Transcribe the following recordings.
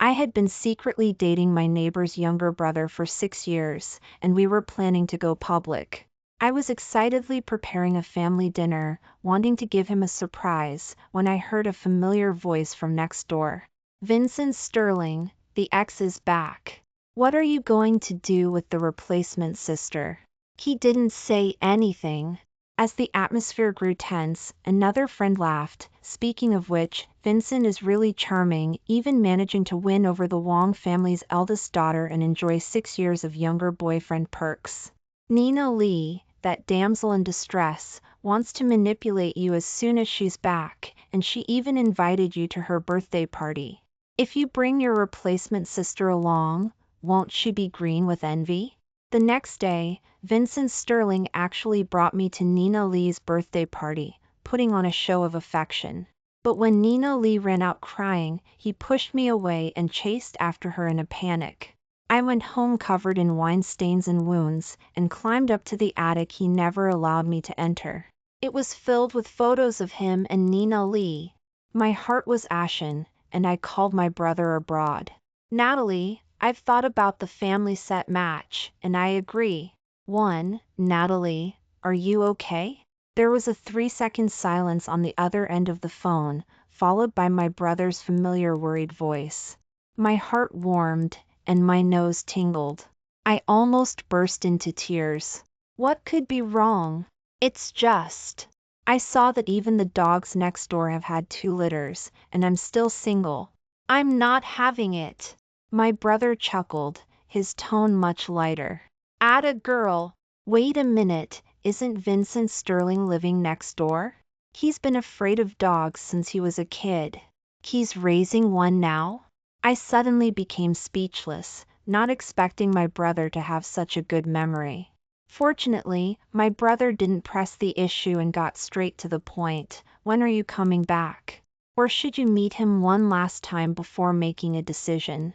I had been secretly dating my neighbor's younger brother for 6 years, and we were planning to go public. I was excitedly preparing a family dinner, wanting to give him a surprise, when I heard a familiar voice from next door. "Vincent Sterling, the ex is back. What are you going to do with the replacement sister?" He didn't say anything. As the atmosphere grew tense, another friend laughed. "Speaking of which, Vincent is really charming, even managing to win over the Wong family's eldest daughter and enjoy 6 years of younger boyfriend perks. Nina Lee, that damsel in distress, wants to manipulate you as soon as she's back, and she even invited you to her birthday party. If you bring your replacement sister along, won't she be green with envy?" The next day, Vincent Sterling actually brought me to Nina Lee's birthday party, putting on a show of affection. But when Nina Lee ran out crying, he pushed me away and chased after her in a panic. I went home covered in wine stains and wounds, and climbed up to the attic he never allowed me to enter. It was filled with photos of him and Nina Lee. My heart was ashen, and I called my brother abroad. "Natalie, I've thought about the family set match, and I agree." Natalie, are you okay?" There was a 3-second silence on the other end of the phone, followed by my brother's familiar worried voice. My heart warmed, and my nose tingled. I almost burst into tears. What could be wrong? It's just. I saw that even the dogs next door have had 2 litters, and I'm still single. I'm not having it. My brother chuckled, his tone much lighter. "Atta girl. Wait a minute, isn't Vincent Sterling living next door? He's been afraid of dogs since he was a kid. He's raising one now?" I suddenly became speechless, not expecting my brother to have such a good memory. Fortunately, my brother didn't press the issue and got straight to the point. "When are you coming back? Or should you meet him one last time before making a decision?"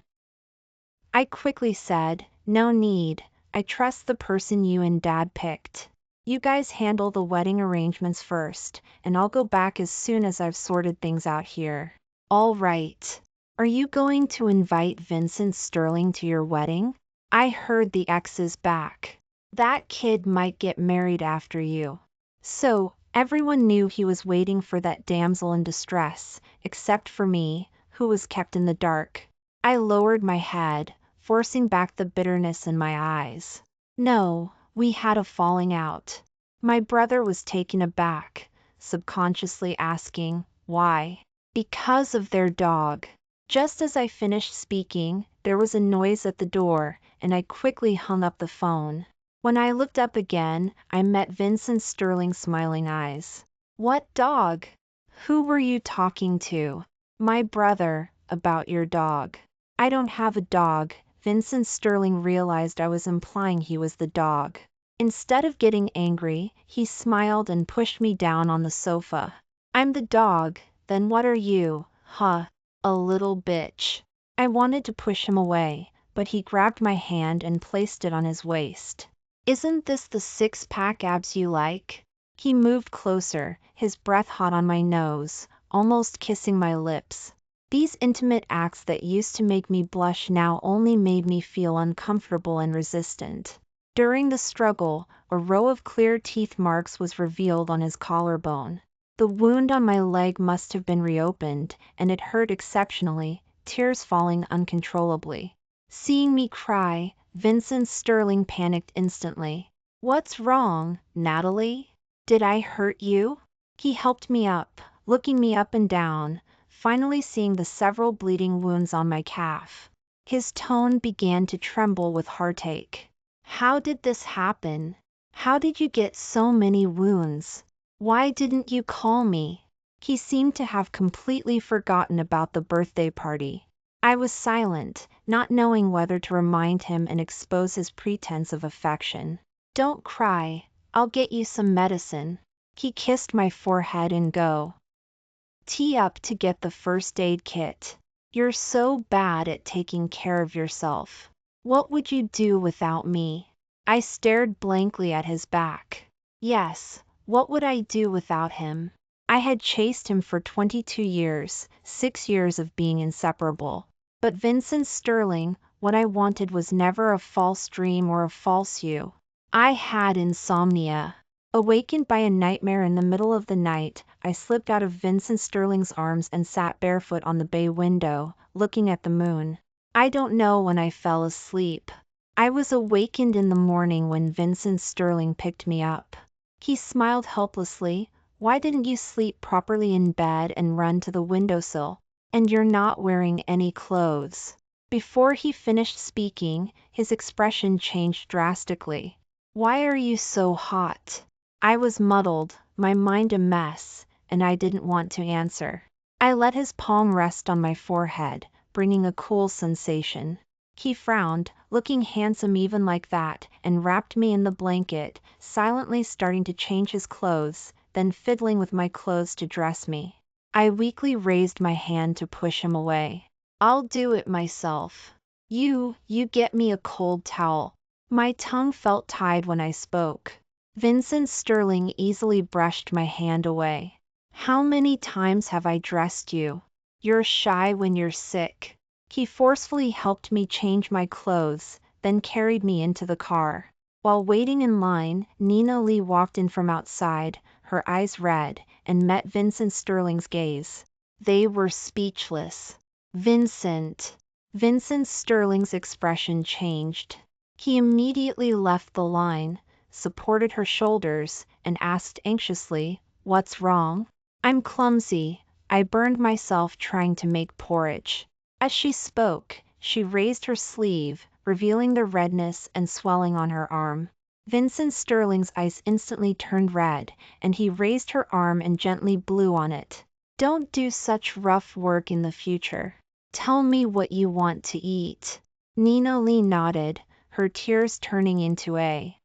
I quickly said, "No need, I trust the person you and Dad picked. You guys handle the wedding arrangements first, and I'll go back as soon as I've sorted things out here." "All right. Are you going to invite Vincent Sterling to your wedding? I heard the ex is back. That kid might get married after you." So, everyone knew he was waiting for that damsel in distress, except for me, who was kept in the dark. I lowered my head, forcing back the bitterness in my eyes. "No, we had a falling out." My brother was taken aback, subconsciously asking, "Why?" "Because of their dog." Just as I finished speaking, there was a noise at the door, and I quickly hung up the phone. When I looked up again, I met Vincent Sterling's smiling eyes. "What dog? Who were you talking to?" "My brother, about your dog." "I don't have a dog." Vincent Sterling realized I was implying he was the dog. Instead of getting angry, he smiled and pushed me down on the sofa. "I'm the dog, then what are you, huh? A little bitch." I wanted to push him away, but he grabbed my hand and placed it on his waist. "Isn't this the 6-pack abs you like?" He moved closer, his breath hot on my nose, almost kissing my lips. These intimate acts that used to make me blush now only made me feel uncomfortable and resistant. During the struggle, a row of clear teeth marks was revealed on his collarbone. The wound on my leg must have been reopened, and it hurt exceptionally, tears falling uncontrollably. Seeing me cry, Vincent Sterling panicked instantly. "What's wrong, Natalie? Did I hurt you?" He helped me up, looking me up and down, finally seeing the several bleeding wounds on my calf. His tone began to tremble with heartache. "How did this happen? How did you get so many wounds? Why didn't you call me?" He seemed to have completely forgotten about the birthday party. I was silent, not knowing whether to remind him and expose his pretense of affection. "Don't cry, I'll get you some medicine." He kissed my forehead and go. "Tee up to get the first aid kit. You're so bad at taking care of yourself. What would you do without me?" I stared blankly at his back. Yes, what would I do without him? I had chased him for 22 years, 6 years of being inseparable. But Vincent Sterling, what I wanted was never a false dream or a false you. I had insomnia. Awakened by a nightmare in the middle of the night, I slipped out of Vincent Sterling's arms and sat barefoot on the bay window, looking at the moon. I don't know when I fell asleep. I was awakened in the morning when Vincent Sterling picked me up. He smiled helplessly. Why didn't you sleep properly in bed and run to the windowsill? And you're not wearing any clothes. Before he finished speaking, his expression changed drastically. Why are you so hot? I was muddled, my mind a mess, and I didn't want to answer. I let his palm rest on my forehead, bringing a cool sensation. He frowned, looking handsome even like that, and wrapped me in the blanket, silently starting to change his clothes, then fiddling with my clothes to dress me. I weakly raised my hand to push him away. I'll do it myself. You get me a cold towel. My tongue felt tied when I spoke. Vincent Sterling easily brushed my hand away. How many times have I dressed you? You're shy when you're sick. He forcefully helped me change my clothes, then carried me into the car. While waiting in line, Nina Lee walked in from outside, her eyes red, and met Vincent Sterling's gaze. They were speechless. Vincent Sterling's expression changed. He immediately left the line, supported her shoulders, and asked anxiously, "What's wrong?" "I'm clumsy. I burned myself trying to make porridge." As she spoke, she raised her sleeve, revealing the redness and swelling on her arm. Vincent Sterling's eyes instantly turned red, and he raised her arm and gently blew on it. "Don't do such rough work in the future. Tell me what you want to eat." Nina Lee nodded, her tears turning into a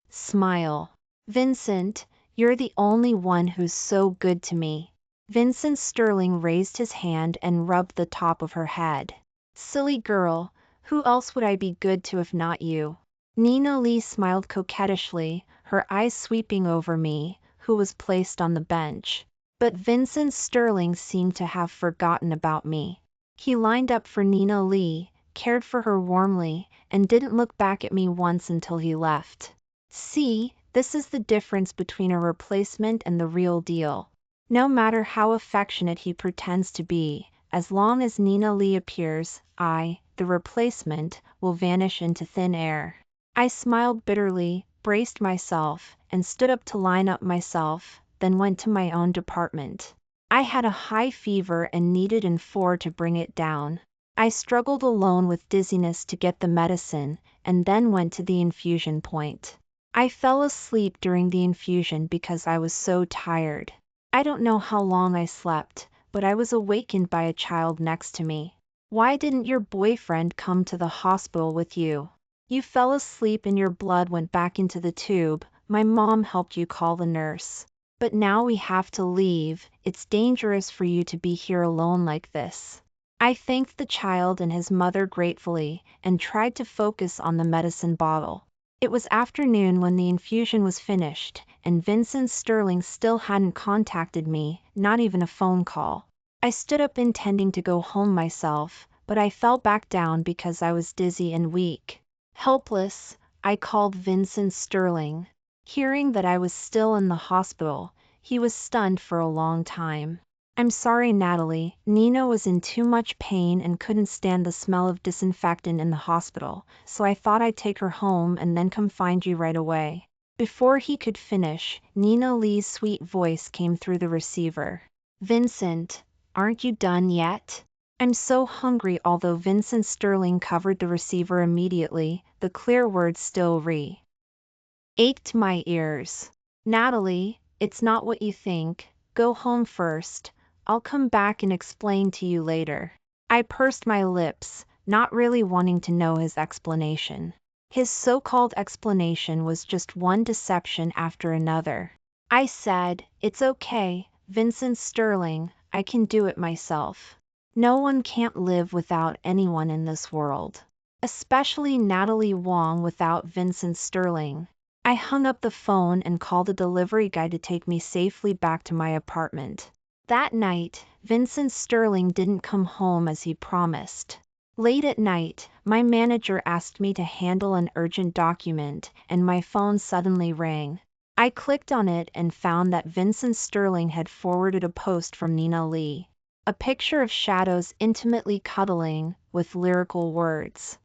smile. "Vincent, you're the only one who's so good to me." Vincent Sterling raised his hand and rubbed the top of her head. "Silly girl, who else would I be good to if not you?" Nina Lee smiled coquettishly, her eyes sweeping over me, who was placed on the bench. But Vincent Sterling seemed to have forgotten about me. He lined up for Nina Lee, cared for her warmly, and didn't look back at me once until he left. See, this is the difference between a replacement and the real deal. No matter how affectionate he pretends to be, as long as Nina Lee appears, I, the replacement, will vanish into thin air. I smiled bitterly, braced myself, and stood up to line up myself, then went to my own department. I had a high fever and needed an 4 to bring it down. I struggled alone with dizziness to get the medicine, and then went to the infusion point. I fell asleep during the infusion because I was so tired. I don't know how long I slept, but I was awakened by a child next to me. "Why didn't your boyfriend come to the hospital with you? You fell asleep and your blood went back into the tube. My mom helped you call the nurse. But now we have to leave. It's dangerous for you to be here alone like this." I thanked the child and his mother gratefully, and tried to focus on the medicine bottle. It was afternoon when the infusion was finished, and Vincent Sterling still hadn't contacted me, not even a phone call. I stood up intending to go home myself, but I fell back down because I was dizzy and weak. Helpless, I called Vincent Sterling. Hearing that I was still in the hospital, he was stunned for a long time. "I'm sorry, Natalie. Nina was in too much pain and couldn't stand the smell of disinfectant in the hospital, so I thought I'd take her home and then come find you right away." Before he could finish, Nina Lee's sweet voice came through the receiver. "Vincent, aren't you done yet? I'm so hungry." Although Vincent Sterling covered the receiver immediately, the clear words still ached my ears. "Natalie, it's not what you think. Go home first. I'll come back and explain to you later." I pursed my lips, not really wanting to know his explanation. His so-called explanation was just one deception after another. I said, "It's okay, Vincent Sterling, I can do it myself. No one can't live without anyone in this world. Especially Natalie Wong without Vincent Sterling." I hung up the phone and called a delivery guy to take me safely back to my apartment. That night, Vincent Sterling didn't come home as he promised. Late at night, my manager asked me to handle an urgent document, and my phone suddenly rang. I clicked on it and found that Vincent Sterling had forwarded a post from Nina Lee. A picture of shadows intimately cuddling, with lyrical words.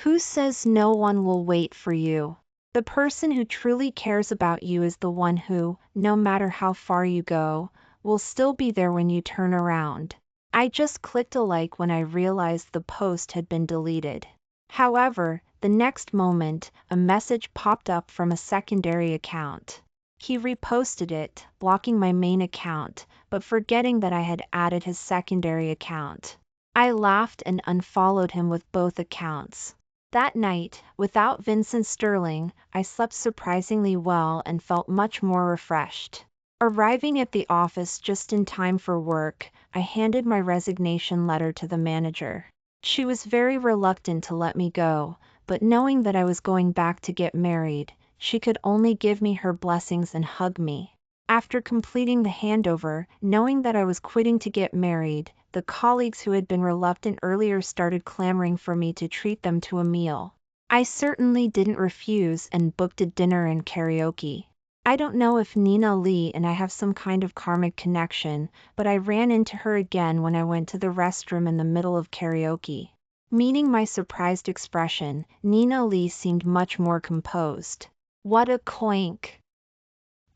Who says no one will wait for you? The person who truly cares about you is the one who, no matter how far you go, will still be there when you turn around. I just clicked a like when I realized the post had been deleted. However, the next moment, a message popped up from a secondary account. He reposted it, blocking my main account, but forgetting that I had added his secondary account. I laughed and unfollowed him with both accounts. That night, without Vincent Sterling, I slept surprisingly well and felt much more refreshed. Arriving at the office just in time for work, I handed my resignation letter to the manager. She was very reluctant to let me go, but knowing that I was going back to get married, she could only give me her blessings and hug me. After completing the handover, knowing that I was quitting to get married, the colleagues who had been reluctant earlier started clamoring for me to treat them to a meal. I certainly didn't refuse and booked a dinner and karaoke. I don't know if Nina Lee and I have some kind of karmic connection, but I ran into her again when I went to the restroom in the middle of karaoke. Meeting my surprised expression, Nina Lee seemed much more composed. What a coink!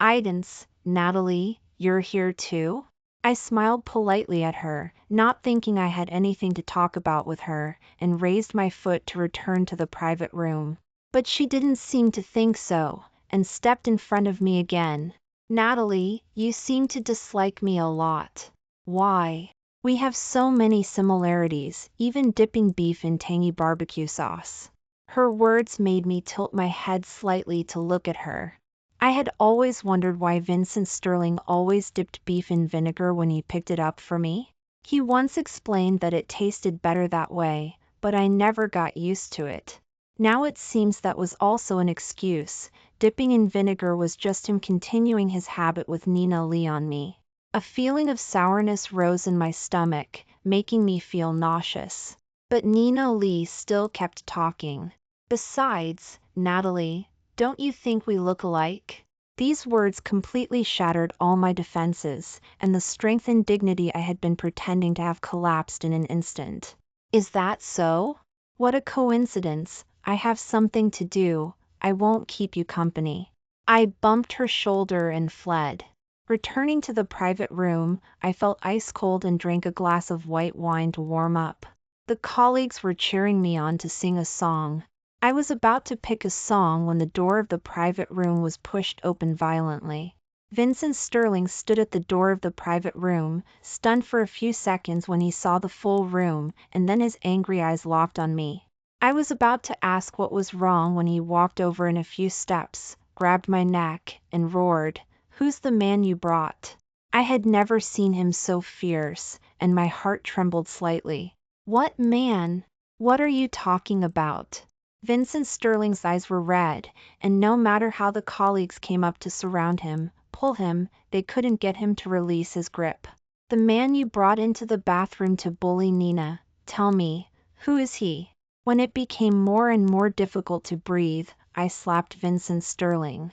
Idence, Natalie, you're here too? I smiled politely at her, not thinking I had anything to talk about with her, and raised my foot to return to the private room. But she didn't seem to think so, and stepped in front of me again. Natalie, you seem to dislike me a lot. Why? We have so many similarities, even dipping beef in tangy barbecue sauce. Her words made me tilt my head slightly to look at her. I had always wondered why Vincent Sterling always dipped beef in vinegar when he picked it up for me. He once explained that it tasted better that way, but I never got used to it. Now it seems that was also an excuse. Dipping in vinegar was just him continuing his habit with Nina Lee on me. A feeling of sourness rose in my stomach, making me feel nauseous. But Nina Lee still kept talking. Besides, Natalie, don't you think we look alike? These words completely shattered all my defenses, and the strength and dignity I had been pretending to have collapsed in an instant. Is that so? What a coincidence. I have something to do. I won't keep you company. I bumped her shoulder and fled. Returning to the private room, I felt ice cold and drank a glass of white wine to warm up. The colleagues were cheering me on to sing a song. I was about to pick a song when the door of the private room was pushed open violently. Vincent Sterling stood at the door of the private room, stunned for a few seconds when he saw the full room, and then his angry eyes locked on me. I was about to ask what was wrong when he walked over in a few steps, grabbed my neck, and roared, "Who's the man you brought?" I had never seen him so fierce, and my heart trembled slightly. What man? What are you talking about? Vincent Sterling's eyes were red, and no matter how the colleagues came up to surround him, pull him, they couldn't get him to release his grip. The man you brought into the bathroom to bully Nina, tell me, who is he? When it became more and more difficult to breathe, I slapped Vincent Sterling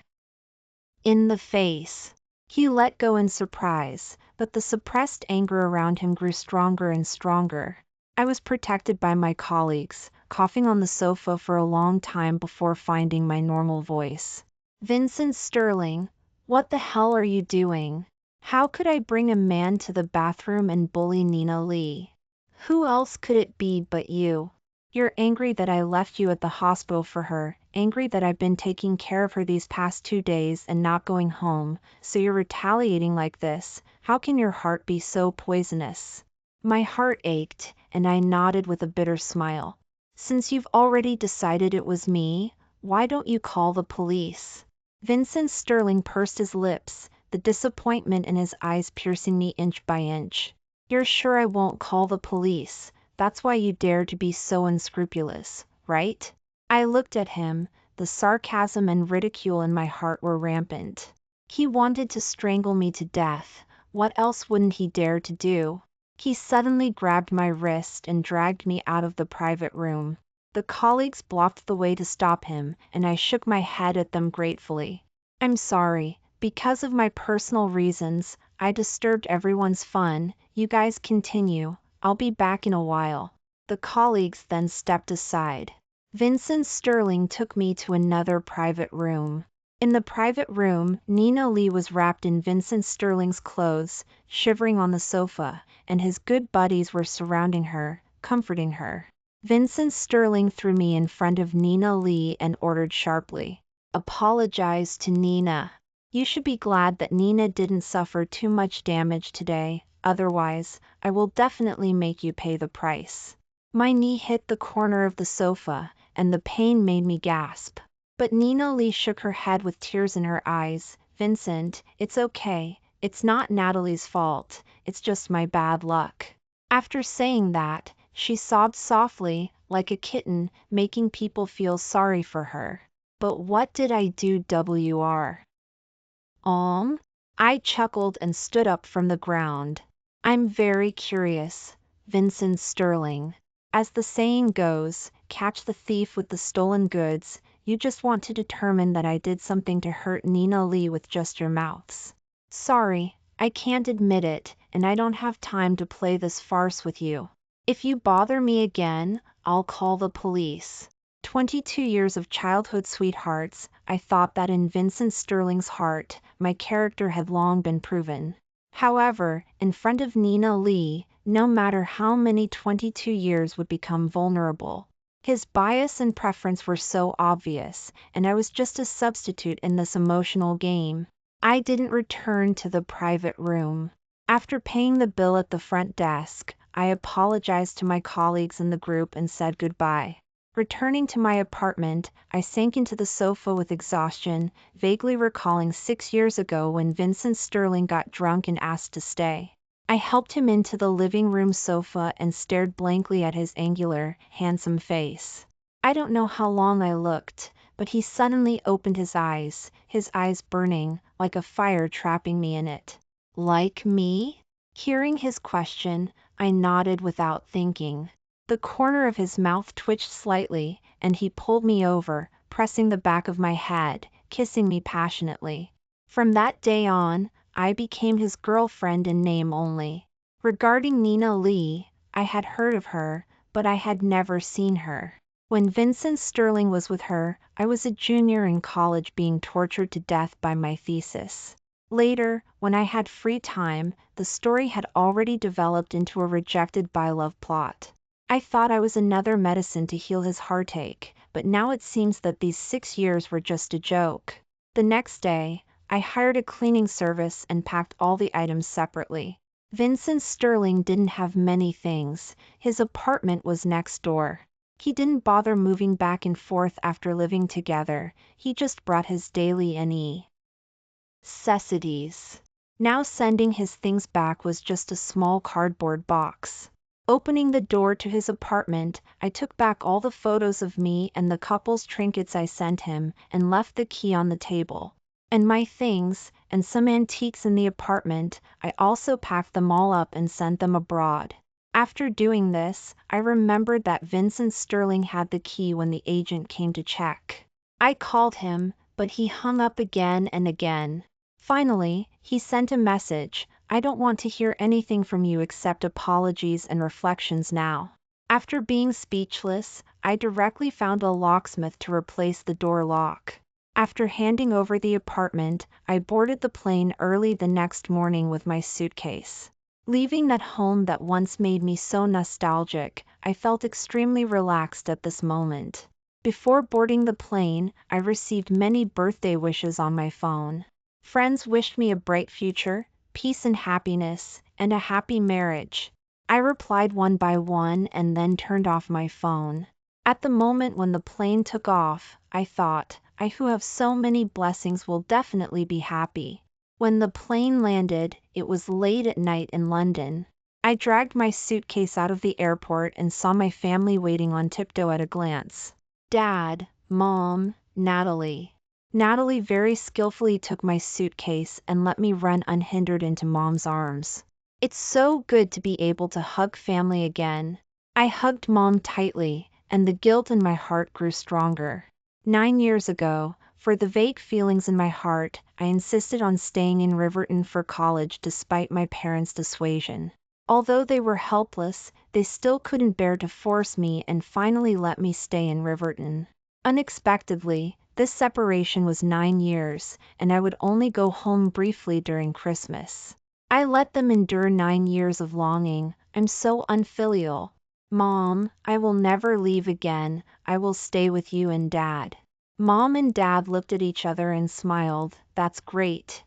in the face. He let go in surprise, but the suppressed anger around him grew stronger and stronger. I was protected by my colleagues, coughing on the sofa for a long time before finding my normal voice. Vincent Sterling, what the hell are you doing? How could I bring a man to the bathroom and bully Nina Lee? Who else could it be but you? You're angry that I left you at the hospital for her, angry that I've been taking care of her these past 2 days and not going home, so you're retaliating like this. How can your heart be so poisonous? My heart ached, and I nodded with a bitter smile. Since you've already decided it was me, why don't you call the police? Vincent Sterling pursed his lips, the disappointment in his eyes piercing me inch by inch. You're sure I won't call the police? That's why you dare to be so unscrupulous, right? I looked at him, the sarcasm and ridicule in my heart were rampant. He wanted to strangle me to death, What else wouldn't he dare to do? He suddenly grabbed my wrist and dragged me out of the private room. The colleagues blocked the way to stop him, and I shook my head at them gratefully. I'm sorry, because of my personal reasons, I disturbed everyone's fun. You guys continue, I'll be back in a while. The colleagues then stepped aside. Vincent Sterling took me to another private room. In the private room, Nina Lee was wrapped in Vincent Sterling's clothes, shivering on the sofa, and his good buddies were surrounding her, comforting her. Vincent Sterling threw me in front of Nina Lee and ordered sharply, "Apologize to Nina. You should be glad that Nina didn't suffer too much damage today, otherwise, I will definitely make you pay the price." My knee hit the corner of the sofa, and the pain made me gasp. But Nina Lee shook her head with tears in her eyes. "Vincent, it's okay. It's not Natalie's fault. It's just my bad luck." After saying that, she sobbed softly, like a kitten, making people feel sorry for her. But what did I do, Wr? I chuckled and stood up from the ground. "I'm very curious, Vincent Sterling. As the saying goes, catch the thief with the stolen goods. You just want to determine that I did something to hurt Nina Lee with just your mouths. Sorry, I can't admit it, and I don't have time to play this farce with you. If you bother me again, I'll call the police." 22 years of childhood sweethearts, I thought that in Vincent Sterling's heart, my character had long been proven. However, in front of Nina Lee, no matter how many 22 years would become vulnerable. His bias and preference were so obvious, and I was just a substitute in this emotional game. I didn't return to the private room. After paying the bill at the front desk, I apologized to my colleagues in the group and said goodbye. Returning to my apartment, I sank into the sofa with exhaustion, vaguely recalling 6 years ago when Vincent Sterling got drunk and asked to stay. I helped him into the living room sofa and stared blankly at his angular, handsome face. I don't know how long I looked, but he suddenly opened his eyes burning, like a fire trapping me in it. "Like me?" Hearing his question, I nodded without thinking. The corner of his mouth twitched slightly, and he pulled me over, pressing the back of my head, kissing me passionately. From that day on, I became his girlfriend in name only. Regarding Nina Lee, I had heard of her, but I had never seen her. When Vincent Sterling was with her, I was a junior in college being tortured to death by my thesis. Later, when I had free time, the story had already developed into a rejected by-love plot. I thought I was another medicine to heal his heartache, but now it seems that these 6 years were just a joke. The next day, I hired a cleaning service and packed all the items separately. Vincent Sterling didn't have many things. His apartment was next door. He didn't bother moving back and forth after living together. He just brought his daily necessities. Now sending his things back was just a small cardboard box. Opening the door to his apartment, I took back all the photos of me and the couple's trinkets I sent him, and left the key on the table. And my things, and some antiques in the apartment, I also packed them all up and sent them abroad. After doing this, I remembered that Vincent Sterling had the key when the agent came to check. I called him, but he hung up again and again. Finally, he sent a message, "I don't want to hear anything from you except apologies and reflections now." After being speechless, I directly found a locksmith to replace the door lock. After handing over the apartment, I boarded the plane early the next morning with my suitcase. Leaving that home that once made me so nostalgic, I felt extremely relaxed at this moment. Before boarding the plane, I received many birthday wishes on my phone. Friends wished me a bright future, peace and happiness, and a happy marriage. I replied one by one and then turned off my phone. At the moment when the plane took off, I thought, I who have so many blessings will definitely be happy. When the plane landed, it was late at night in London. I dragged my suitcase out of the airport and saw my family waiting on tiptoe at a glance. Dad, Mom, Natalie. Natalie very skillfully took my suitcase and let me run unhindered into Mom's arms. It's so good to be able to hug family again. I hugged Mom tightly, and the guilt in my heart grew stronger. 9 years ago, for the vague feelings in my heart, I insisted on staying in Riverton for college despite my parents' dissuasion. Although they were helpless, they still couldn't bear to force me and finally let me stay in Riverton. Unexpectedly, this separation was 9 years, and I would only go home briefly during Christmas. I let them endure 9 years of longing. I'm so unfilial. Mom, I will never leave again. I will stay with you and Dad. Mom and Dad looked at each other and smiled. That's great.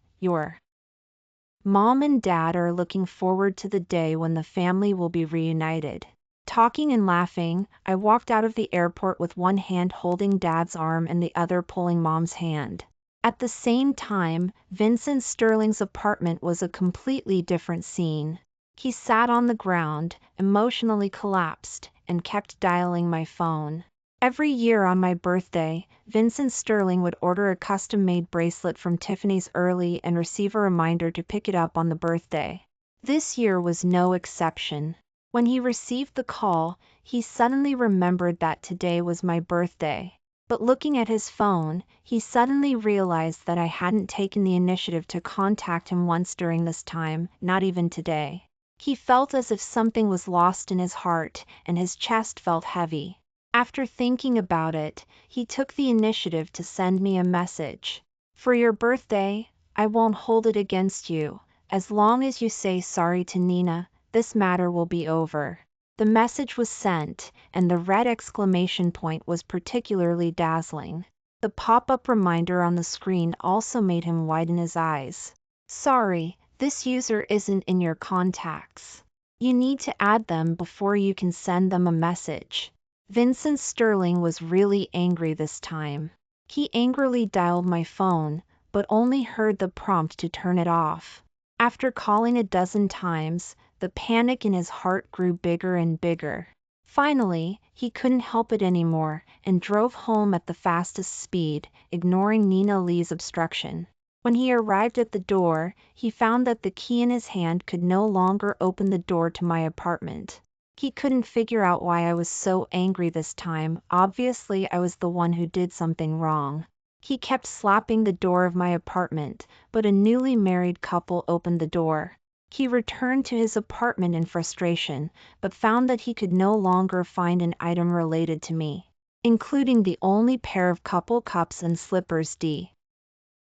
Mom and Dad are looking forward to the day when the family will be reunited. Talking and laughing, I walked out of the airport with one hand holding Dad's arm and the other pulling Mom's hand. At the same time, Vincent Sterling's apartment was a completely different scene. He sat on the ground, emotionally collapsed, and kept dialing my phone. Every year on my birthday, Vincent Sterling would order a custom-made bracelet from Tiffany's early and receive a reminder to pick it up on the birthday. This year was no exception. When he received the call, he suddenly remembered that today was my birthday. But looking at his phone, he suddenly realized that I hadn't taken the initiative to contact him once during this time, not even today. He felt as if something was lost in his heart, and his chest felt heavy. After thinking about it, he took the initiative to send me a message. For your birthday, I won't hold it against you. As long as you say sorry to Nina, this matter will be over. The message was sent, and the red exclamation point was particularly dazzling. The pop-up reminder on the screen also made him widen his eyes. Sorry, this user isn't in your contacts. You need to add them before you can send them a message. Vincent Sterling was really angry this time. He angrily dialed my phone, but only heard the prompt to turn it off. After calling a dozen times, the panic in his heart grew bigger and bigger. Finally, he couldn't help it anymore and drove home at the fastest speed, ignoring Nina Lee's obstruction. When he arrived at the door, he found that the key in his hand could no longer open the door to my apartment. He couldn't figure out why I was so angry this time. Obviously, I was the one who did something wrong. He kept slapping the door of my apartment, but a newly married couple opened the door. He returned to his apartment in frustration, but found that he could no longer find an item related to me, including the only pair of couple cups and slippers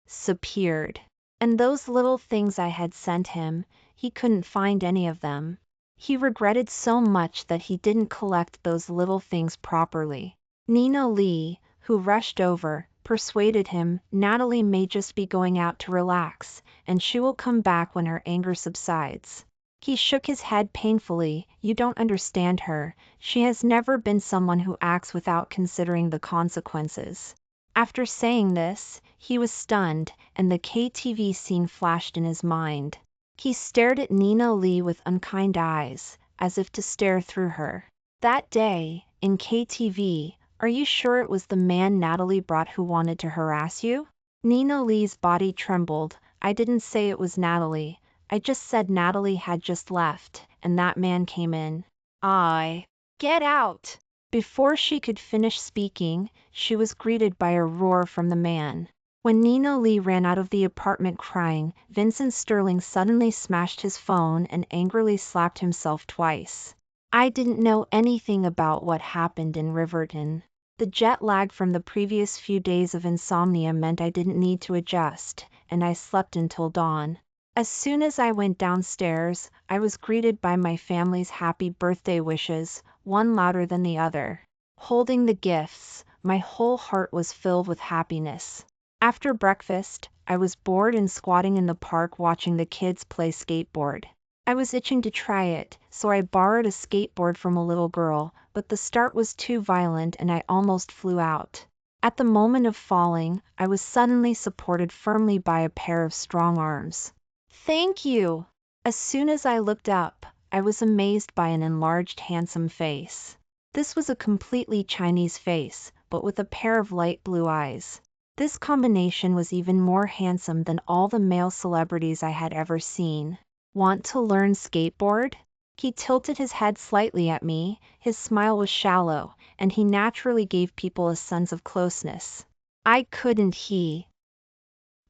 disappeared. And those little things I had sent him, he couldn't find any of them. He regretted so much that he didn't collect those little things properly. Nina Lee, who rushed over, persuaded him, Natalie may just be going out to relax, and she will come back when her anger subsides. He shook his head painfully. You don't understand her. She has never been someone who acts without considering the consequences. After saying this, he was stunned, and the KTV scene flashed in his mind. He stared at Nina Lee with unkind eyes, as if to stare through her. That day, in KTV, are you sure it was the man Natalie brought who wanted to harass you? Nina Lee's body trembled. I didn't say it was Natalie. I just said Natalie had just left, and that man came in. Get out! Before she could finish speaking, she was greeted by a roar from the man. When Nina Lee ran out of the apartment crying, Vincent Sterling suddenly smashed his phone and angrily slapped himself twice. I didn't know anything about what happened in Riverton. The jet lag from the previous few days of insomnia meant I didn't need to adjust, and I slept until dawn. As soon as I went downstairs, I was greeted by my family's happy birthday wishes, one louder than the other. Holding the gifts, my whole heart was filled with happiness. After breakfast, I was bored and squatting in the park watching the kids play skateboard. I was itching to try it, so I borrowed a skateboard from a little girl, but the start was too violent and I almost flew out. At the moment of falling, I was suddenly supported firmly by a pair of strong arms. Thank you! As soon as I looked up, I was amazed by an enlarged handsome face. This was a completely Chinese face, but with a pair of light blue eyes. This combination was even more handsome than all the male celebrities I had ever seen. Want to learn skateboard? He tilted his head slightly at me, his smile was shallow, and he naturally gave people a sense of closeness. I couldn't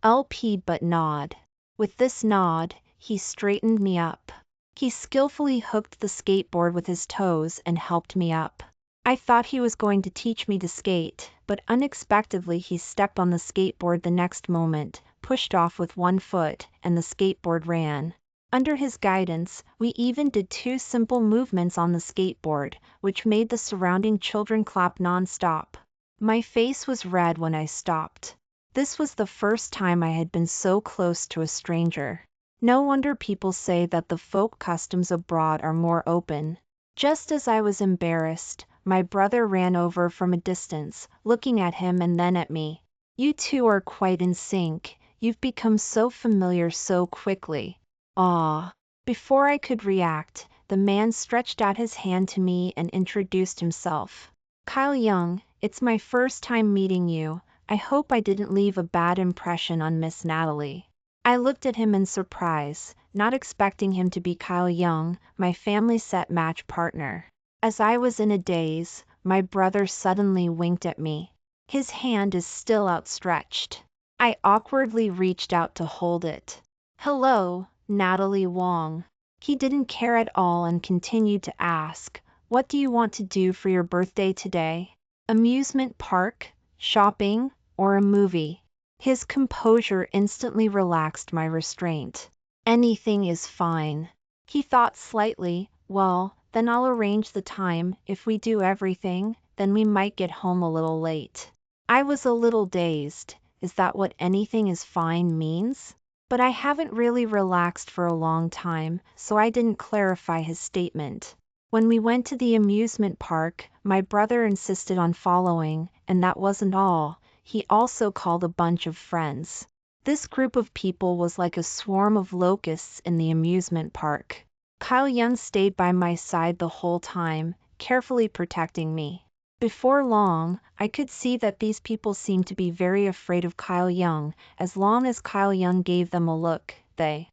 help but nod. With this nod, he straightened me up. He skillfully hooked the skateboard with his toes and helped me up. I thought he was going to teach me to skate, but unexpectedly he stepped on the skateboard the next moment, pushed off with one foot, and the skateboard ran. Under his guidance, we even did 2 simple movements on the skateboard, which made the surrounding children clap non-stop. My face was red when I stopped. This was the first time I had been so close to a stranger. No wonder people say that the folk customs abroad are more open. Just as I was embarrassed, my brother ran over from a distance, looking at him and then at me. You two are quite in sync, you've become so familiar so quickly. Ah. Before I could react, the man stretched out his hand to me and introduced himself. Kyle Young, it's my first time meeting you. I hope I didn't leave a bad impression on Miss Natalie. I looked at him in surprise, not expecting him to be Kyle Young, my family set match partner. As I was in a daze, my brother suddenly winked at me. His hand is still outstretched. I awkwardly reached out to hold it. Hello, Natalie Wong. He didn't care at all and continued to ask, what do you want to do for your birthday today? Amusement park, shopping, or a movie? His composure instantly relaxed my restraint. Anything is fine. He thought slightly, well, then I'll arrange the time. If we do everything, then we might get home a little late. I was a little dazed. Is that what anything is fine means? But I haven't really relaxed for a long time, so I didn't clarify his statement. When we went to the amusement park, my brother insisted on following, and that wasn't all. He also called a bunch of friends. This group of people was like a swarm of locusts in the amusement park. Kyle Young stayed by my side the whole time, carefully protecting me. Before long, I could see that these people seemed to be very afraid of Kyle Young. As long as Kyle Young gave them a look, they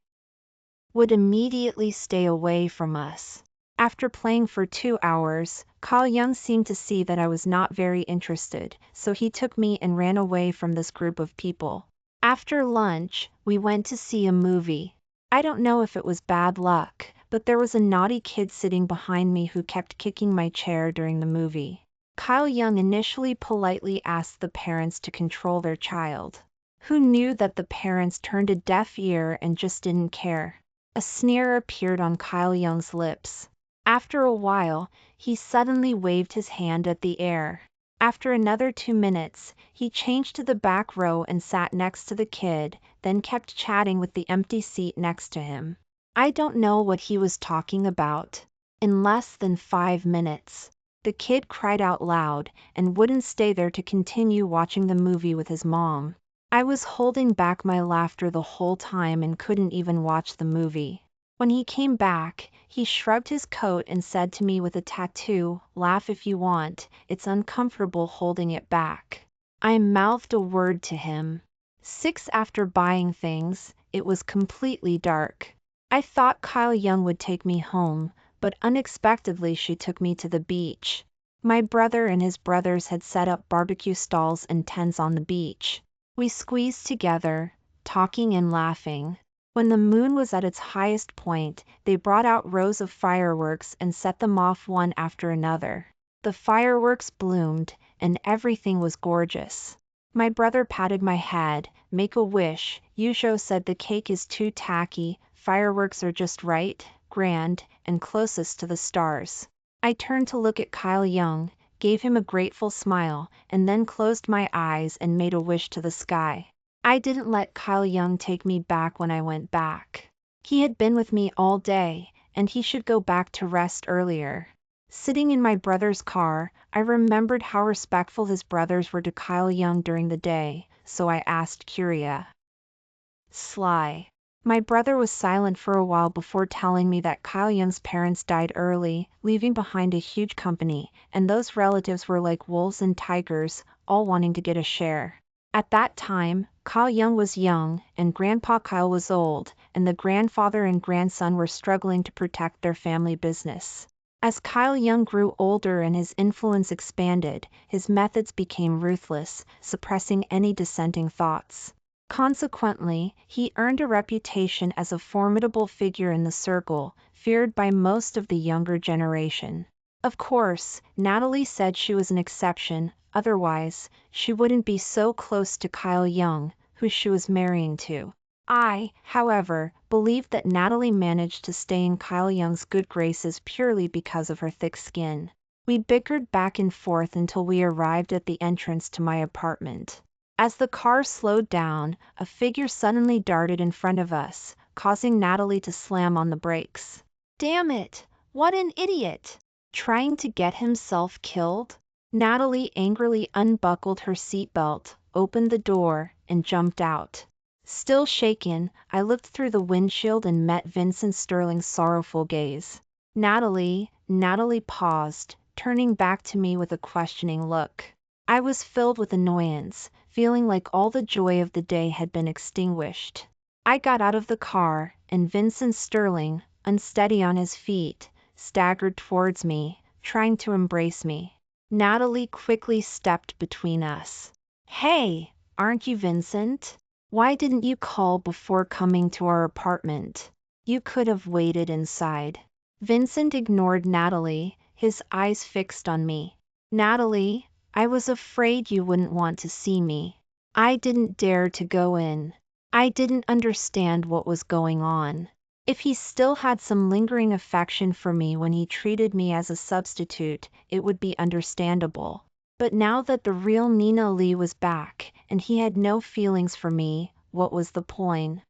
would immediately stay away from us. After playing for 2 hours, Kyle Young seemed to see that I was not very interested, so he took me and ran away from this group of people. After lunch, we went to see a movie. I don't know if it was bad luck, but there was a naughty kid sitting behind me who kept kicking my chair during the movie. Kyle Young initially politely asked the parents to control their child. Who knew that the parents turned a deaf ear and just didn't care? A sneer appeared on Kyle Young's lips. After a while, he suddenly waved his hand at the air. After another 2 minutes, he changed to the back row and sat next to the kid, then kept chatting with the empty seat next to him. I don't know what he was talking about. In less than 5 minutes, the kid cried out loud and wouldn't stay there to continue watching the movie with his mom. I was holding back my laughter the whole time and couldn't even watch the movie. When he came back, he shrugged his coat and said to me with a tattoo, "Laugh if you want, it's uncomfortable holding it back." I mouthed a word to him. 6 after buying things, it was completely dark. I thought Kyle Young would take me home, but unexpectedly she took me to the beach. My brother and his brothers had set up barbecue stalls and tents on the beach. We squeezed together, talking and laughing. When the moon was at its highest point, they brought out rows of fireworks and set them off one after another. The fireworks bloomed, and everything was gorgeous. My brother patted my head. "Make a wish," Yusho said. "The cake is too tacky, fireworks are just right, grand, and closest to the stars." I turned to look at Kyle Young, gave him a grateful smile, and then closed my eyes and made a wish to the sky. I didn't let Kyle Young take me back when I went back. He had been with me all day, and he should go back to rest earlier. Sitting in my brother's car, I remembered how respectful his brothers were to Kyle Young during the day, so I asked curiously. My brother was silent for a while before telling me that Kyle Young's parents died early, leaving behind a huge company, and those relatives were like wolves and tigers, all wanting to get a share. At that time, Kyle Young was young, and Grandpa Kyle was old, and the grandfather and grandson were struggling to protect their family business. As Kyle Young grew older and his influence expanded, his methods became ruthless, suppressing any dissenting thoughts. Consequently, he earned a reputation as a formidable figure in the circle, feared by most of the younger generation. Of course, Natalie said she was an exception, otherwise, she wouldn't be so close to Kyle Young, who she was marrying to. I, however, believe that Natalie managed to stay in Kyle Young's good graces purely because of her thick skin. We bickered back and forth until we arrived at the entrance to my apartment. As the car slowed down, a figure suddenly darted in front of us, causing Natalie to slam on the brakes. Damn it! What an idiot! Trying to get himself killed? Natalie angrily unbuckled her seatbelt, opened the door, and jumped out. Still shaken, I looked through the windshield and met Vincent Sterling's sorrowful gaze. Natalie paused, turning back to me with a questioning look. I was filled with annoyance, feeling like all the joy of the day had been extinguished. I got out of the car, and Vincent Sterling, unsteady on his feet, staggered towards me, trying to embrace me. Natalie quickly stepped between us. Hey, aren't you Vincent? Why didn't you call before coming to our apartment? You could have waited inside. Vincent ignored Natalie, his eyes fixed on me. Natalie, I was afraid you wouldn't want to see me. I didn't dare to go in. I didn't understand what was going on. If he still had some lingering affection for me when he treated me as a substitute, it would be understandable. But now that the real Nina Lee was back, and he had no feelings for me, what was the point?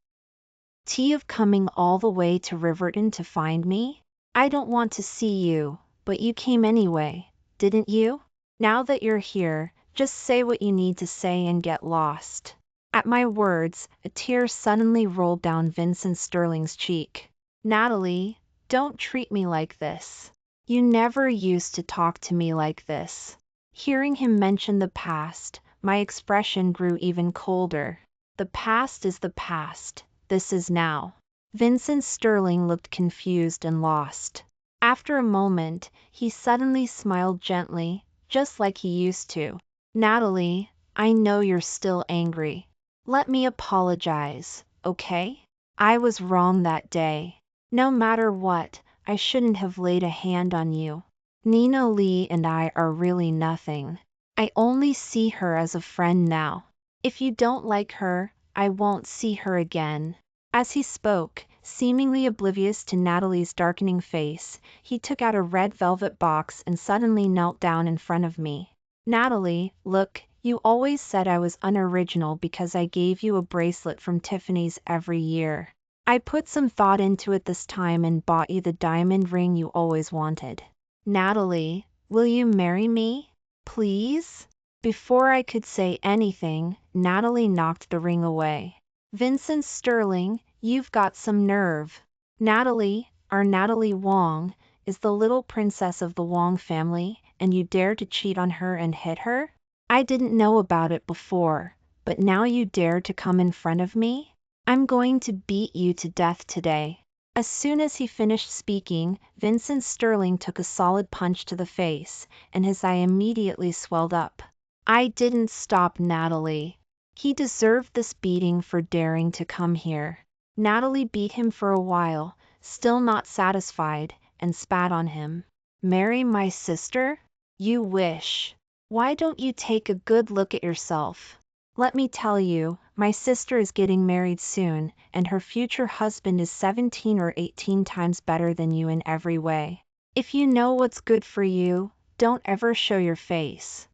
Of coming all the way to Riverton to find me? I don't want to see you, but you came anyway, didn't you? Now that you're here, just say what you need to say and get lost. At my words, a tear suddenly rolled down Vincent Sterling's cheek. Natalie, don't treat me like this. You never used to talk to me like this. Hearing him mention the past, my expression grew even colder. The past is the past, this is now. Vincent Sterling looked confused and lost. After a moment, he suddenly smiled gently, just like he used to. Natalie, I know you're still angry. Let me apologize, okay? I was wrong that day. No matter what, I shouldn't have laid a hand on you. Nina Lee and I are really nothing. I only see her as a friend now. If you don't like her, I won't see her again. As he spoke, seemingly oblivious to Natalie's darkening face, he took out a red velvet box and suddenly knelt down in front of me. Natalie, look, you always said I was unoriginal because I gave you a bracelet from Tiffany's every year. I put some thought into it this time and bought you the diamond ring you always wanted. Natalie, will you marry me? Please? Before I could say anything, Natalie knocked the ring away. Vincent Sterling, you've got some nerve. Natalie, our Natalie Wong, is the little princess of the Wong family, and you dare to cheat on her and hit her? I didn't know about it before, but now you dare to come in front of me? I'm going to beat you to death today. As soon as he finished speaking, Vincent Sterling took a solid punch to the face, and his eye immediately swelled up. I didn't stop Natalie. He deserved this beating for daring to come here. Natalie beat him for a while, still not satisfied, and spat on him. Marry my sister? You wish. Why don't you take a good look at yourself? Let me tell you, my sister is getting married soon, and her future husband is 17 or 18 times better than you in every way. If you know what's good for you, don't ever show your face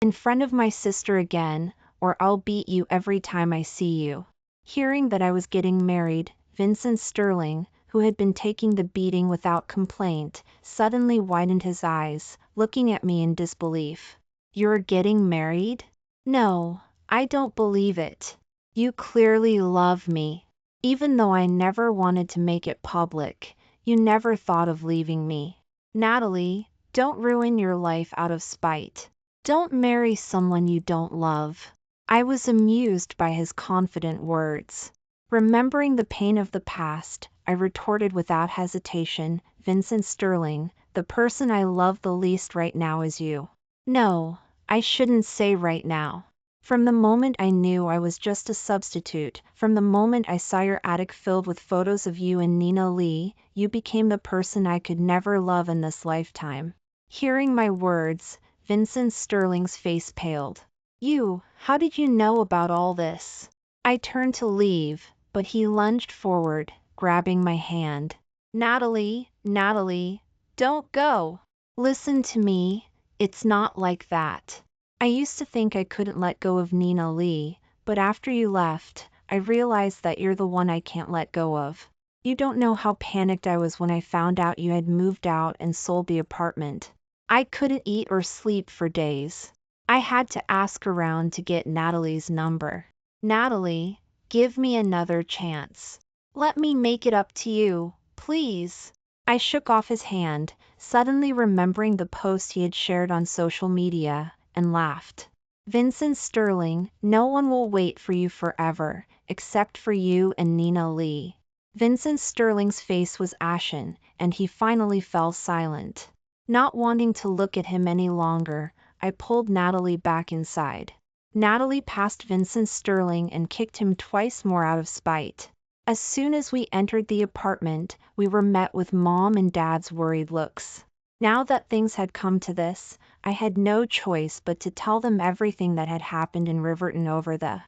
in front of my sister again, or I'll beat you every time I see you. Hearing that I was getting married, Vincent Sterling, who had been taking the beating without complaint, suddenly widened his eyes, looking at me in disbelief. You're getting married? No, I don't believe it. You clearly love me. Even though I never wanted to make it public, you never thought of leaving me. Natalie, don't ruin your life out of spite. Don't marry someone you don't love. I was amused by his confident words. Remembering the pain of the past, I retorted without hesitation, Vincent Sterling, the person I love the least right now is you. No, I shouldn't say right now. From the moment I knew I was just a substitute, from the moment I saw your attic filled with photos of you and Nina Lee, you became the person I could never love in this lifetime. Hearing my words, Vincent Sterling's face paled. How did you know about all this? I turned to leave, but he lunged forward, grabbing my hand. Natalie, don't go. Listen to me, it's not like that. I used to think I couldn't let go of Nina Lee, but after you left, I realized that you're the one I can't let go of. You don't know how panicked I was when I found out you had moved out and sold the apartment. I couldn't eat or sleep for days. I had to ask around to get Natalie's number. Natalie, give me another chance. Let me make it up to you, please. I shook off his hand, suddenly remembering the post he had shared on social media, and laughed. Vincent Sterling, no one will wait for you forever, except for you and Nina Lee. Vincent Sterling's face was ashen, and he finally fell silent. Not wanting to look at him any longer, I pulled Natalie back inside. Natalie passed Vincent Sterling and kicked him twice more out of spite. As soon as we entered the apartment, we were met with Mom and Dad's worried looks. Now that things had come to this, I had no choice but to tell them everything that had happened in Riverton over the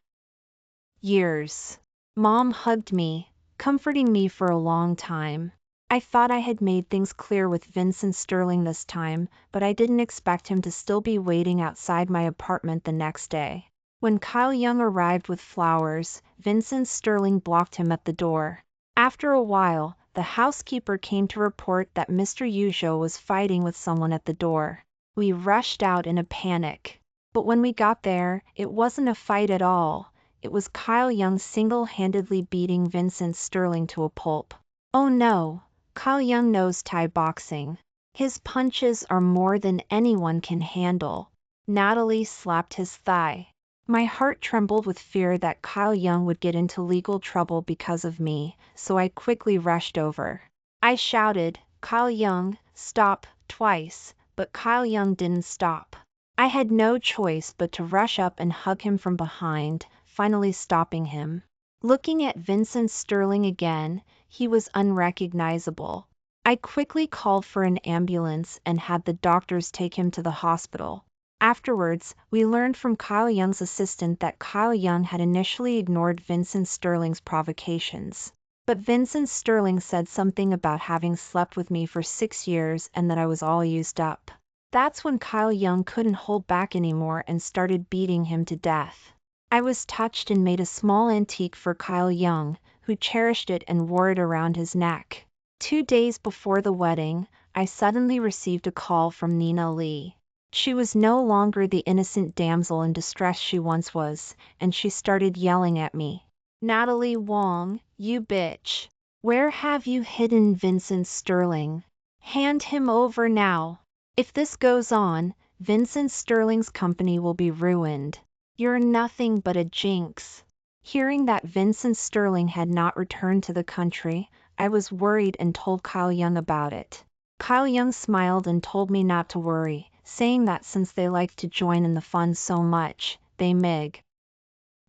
years. Mom hugged me, comforting me for a long time. I thought I had made things clear with Vincent Sterling this time, but I didn't expect him to still be waiting outside my apartment the next day. When Kyle Young arrived with flowers, Vincent Sterling blocked him at the door. After a while, the housekeeper came to report that Mr. Ujo was fighting with someone at the door. We rushed out in a panic. But when we got there, it wasn't a fight at all. It was Kyle Young single-handedly beating Vincent Sterling to a pulp. Oh no! Kyle Young knows Thai boxing. His punches are more than anyone can handle. Natalie slapped his thigh. My heart trembled with fear that Kyle Young would get into legal trouble because of me, so I quickly rushed over. I shouted, "Kyle Young, stop," twice, but Kyle Young didn't stop. I had no choice but to rush up and hug him from behind, finally stopping him. Looking at Vincent Sterling again, he was unrecognizable. I quickly called for an ambulance and had the doctors take him to the hospital. Afterwards, we learned from Kyle Young's assistant that Kyle Young had initially ignored Vincent Sterling's provocations. But Vincent Sterling said something about having slept with me for 6 years and that I was all used up. That's when Kyle Young couldn't hold back anymore and started beating him to death. I was touched and made a small antique for Kyle Young, who cherished it and wore it around his neck. 2 days before the wedding, I suddenly received a call from Nina Lee. She was no longer the innocent damsel in distress she once was, and she started yelling at me. "Natalie Wong, you bitch. Where have you hidden Vincent Sterling? Hand him over now. If this goes on, Vincent Sterling's company will be ruined. You're nothing but a jinx." Hearing that Vincent Sterling had not returned to the country, I was worried and told Kyle Young about it. Kyle Young smiled and told me not to worry, saying that since they liked to join in the fun so much, they mig.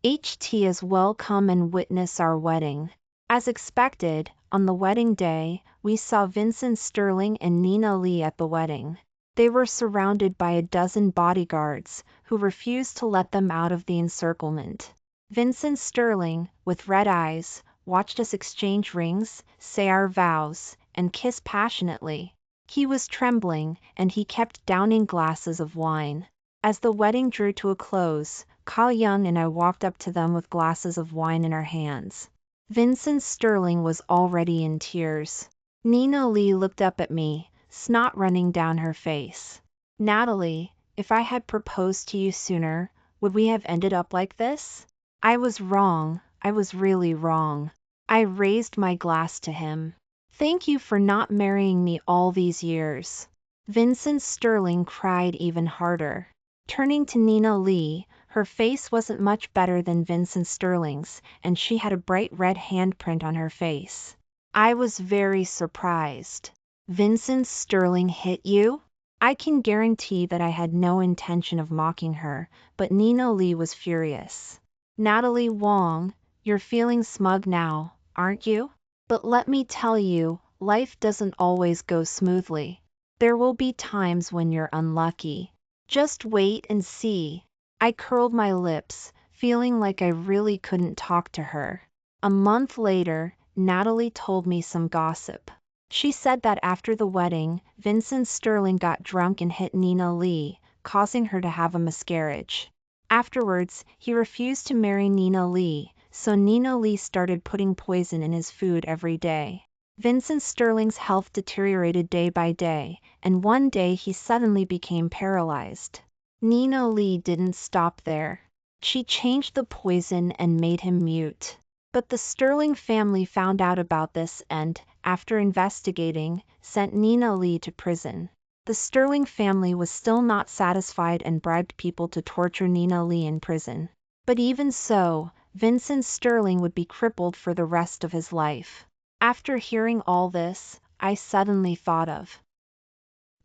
HT as well come and witness our wedding. As expected, on the wedding day, we saw Vincent Sterling and Nina Lee at the wedding. They were surrounded by a dozen bodyguards, who refused to let them out of the encirclement. Vincent Sterling, with red eyes, watched us exchange rings, say our vows, and kiss passionately. He was trembling, and he kept downing glasses of wine. As the wedding drew to a close, Kyle Young and I walked up to them with glasses of wine in our hands. Vincent Sterling was already in tears. Nina Lee looked up at me, snot running down her face. "Natalie, if I had proposed to you sooner, would we have ended up like this?" I was wrong, I was really wrong. I raised my glass to him. "Thank you for not marrying me all these years." Vincent Sterling cried even harder. Turning to Nina Lee, her face wasn't much better than Vincent Sterling's, and she had a bright red handprint on her face. I was very surprised. Vincent Sterling hit you? I can guarantee that I had no intention of mocking her, but Nina Lee was furious. Natalie Wong, you're feeling smug now, aren't you? But let me tell you, life doesn't always go smoothly. There will be times when you're unlucky. Just wait and see. I curled my lips, feeling like I really couldn't talk to her. A month later, Natalie told me some gossip. She said that after the wedding, Vincent Sterling got drunk and hit Nina Lee, causing her to have a miscarriage. Afterwards, he refused to marry Nina Lee, so Nina Lee started putting poison in his food every day. Vincent Sterling's health deteriorated day by day, and one day he suddenly became paralyzed. Nina Lee didn't stop there. She changed the poison and made him mute. But the Sterling family found out about this and, after investigating, sent Nina Lee to prison. The Sterling family was still not satisfied and bribed people to torture Nina Lee in prison. But even so, Vincent Sterling would be crippled for the rest of his life. After hearing all this, I suddenly thought of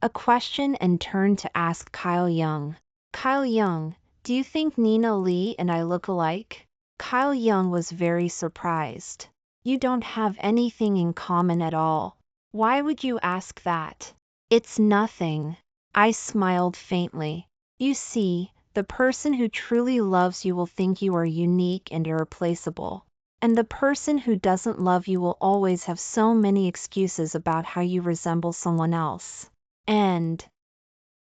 a question and turned to ask Kyle Young. Kyle Young, do you think Nina Lee and I look alike? Kyle Young was very surprised. You don't have anything in common at all. Why would you ask that? It's nothing. I smiled faintly. You see, the person who truly loves you will think you are unique and irreplaceable. And the person who doesn't love you will always have so many excuses about how you resemble someone else. And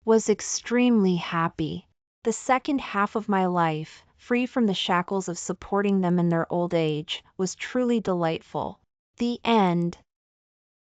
was extremely happy. The second half of my life, free from the shackles of supporting them in their old age, was truly delightful. The end.